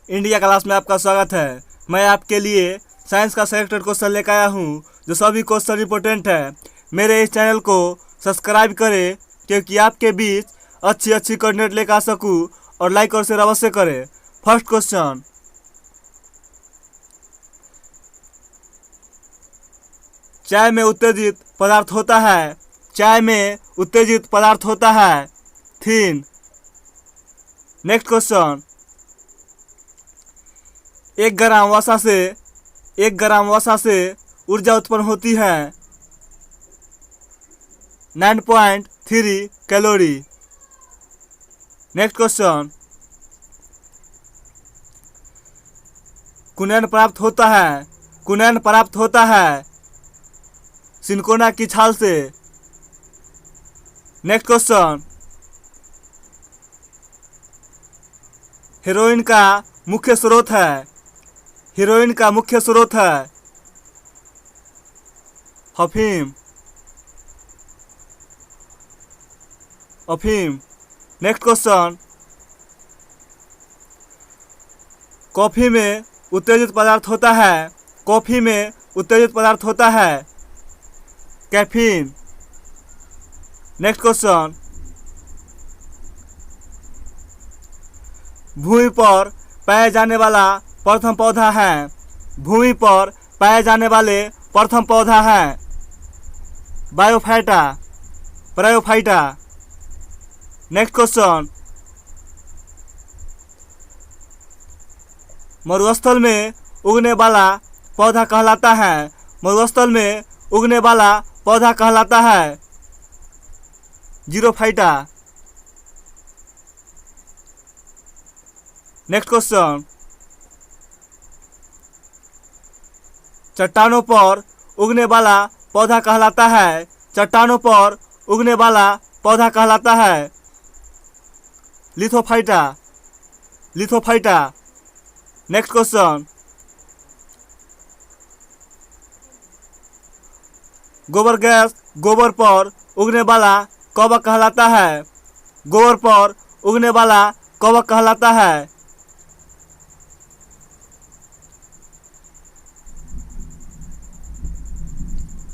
India class में आपका स्वागत है। मैं आपके लिए साइंस का सेलेक्टेड क्वेश्चन लेकर आया हूँ, जो सभी क्वेश्चन इंपॉर्टेंट है। मेरे इस चैनल को सब्सक्राइब करें, क्योंकि आपके बीच अच्छी कंटेंट लेकर आ सकूँ, और लाइक और शेयर अवश्य करें। फर्स्ट क्वेश्चन, चाय में उत्तेजित पदार्थ होता है। चाय में उत्तेजित पदार्थ होता है थीन। नेक्स्ट क्वेश्चन, 1 ग्राम वसा से ऊर्जा उत्पन्न होती है 9.3 कैलोरी। नेक्स्ट क्वेश्चन, कुनैन प्राप्त होता है सिनकोना की छाल से। नेक्स्ट क्वेश्चन, हेरोइन का मुख्य स्रोत है अफीम। नेक्स्ट क्वेश्चन, कॉफी में उत्तेजित पदार्थ होता है कैफीन। नेक्स्ट क्वेश्चन, भूमि पर पाए जाने वाले प्रथम पौधा है ब्रायोफाइटा। नेक्स्ट क्वेश्चन, मरुस्थल में उगने वाला पौधा कहलाता है जीरोफाइटा। नेक्स्ट क्वेश्चन, चट्टानों पर उगने वाला पौधा कहलाता है लिथोफाइटा। नेक्स्ट क्वेश्चन, गोबर पर उगने वाला कवक कहलाता है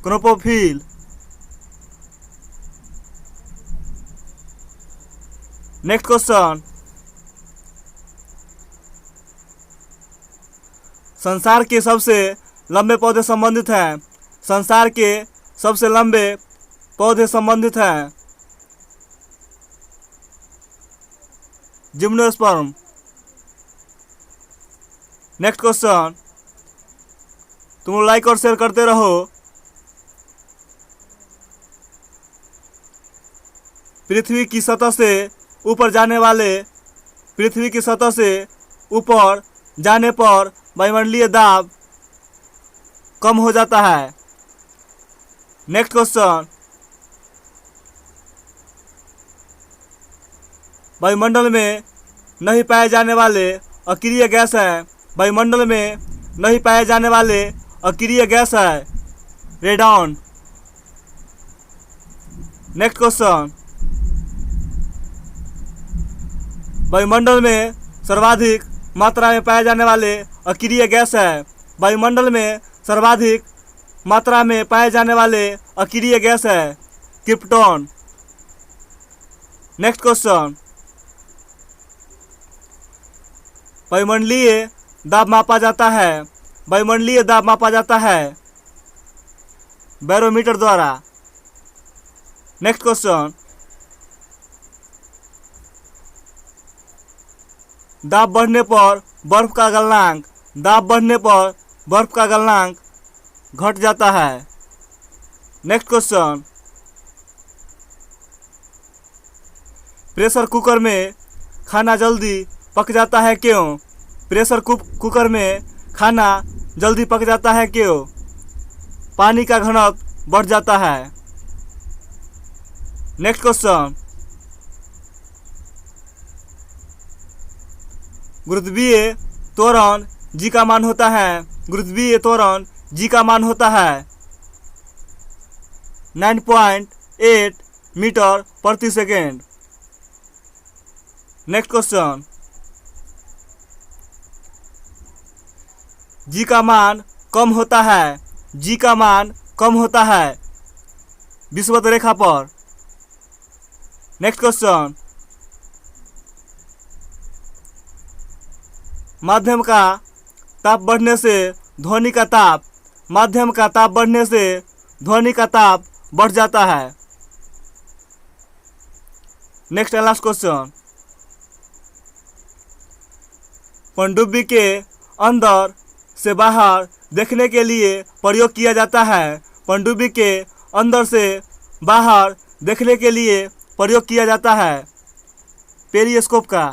क्रोपोफिल। नेक्स्ट क्वेश्चन, संसार के सबसे लंबे पौधे संबंधित हैं जिम्नोस्पर्म। नेक्स्ट क्वेश्चन, तुम लोग लाइक और शेयर करते रहो। पृथ्वी की सतह से ऊपर जाने पर वायुमंडलीय दाब कम हो जाता है। नेक्स्ट क्वेश्चन, वायुमंडल में नहीं पाए जाने वाले अक्रिय गैस है रेडॉन। नेक्स्ट क्वेश्चन, वायुमंडल में सर्वाधिक मात्रा में पाए जाने वाले अक्रिय गैस है क्रिप्टॉन। नेक्स्ट क्वेश्चन, वायुमंडलीय दाब मापा जाता है बैरोमीटर द्वारा। नेक्स्ट क्वेश्चन, दाब बढ़ने पर बर्फ का गलनांक घट जाता है। नेक्स्ट क्वेश्चन, प्रेशर कुकर में खाना जल्दी पक जाता है क्यों? पानी का घनत्व बढ़ जाता है। नेक्स्ट क्वेश्चन, गुरुत्वीय त्वरण जी का मान होता है 9.8 मीटर प्रति सेकेंड। नेक्स्ट क्वेश्चन, जी का मान कम होता है, जी का मान कम होता है विषुवत रेखा पर। नेक्स्ट क्वेश्चन, माध्यम का ताप बढ़ने से ध्वनि का ताप, माध्यम का ताप बढ़ने से ध्वनि का ताप बढ़ जाता है। नेक्स्ट एंड लास्ट क्वेश्चन, पनडुब्बी के अंदर से बाहर देखने के लिए प्रयोग किया जाता है, पनडुब्बी के अंदर से बाहर देखने के लिए प्रयोग किया जाता है पेरिस्कोप का।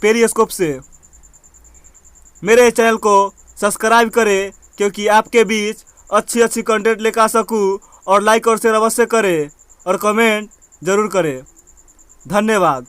पेरिस्कोप से। मेरे चैनल को सब्सक्राइब करें क्योंकि आपके बीच अच्छी अच्छी कंटेंट लेकर आ सकूँ, और लाइक और शेयर अवश्य करें और कमेंट ज़रूर करें। धन्यवाद।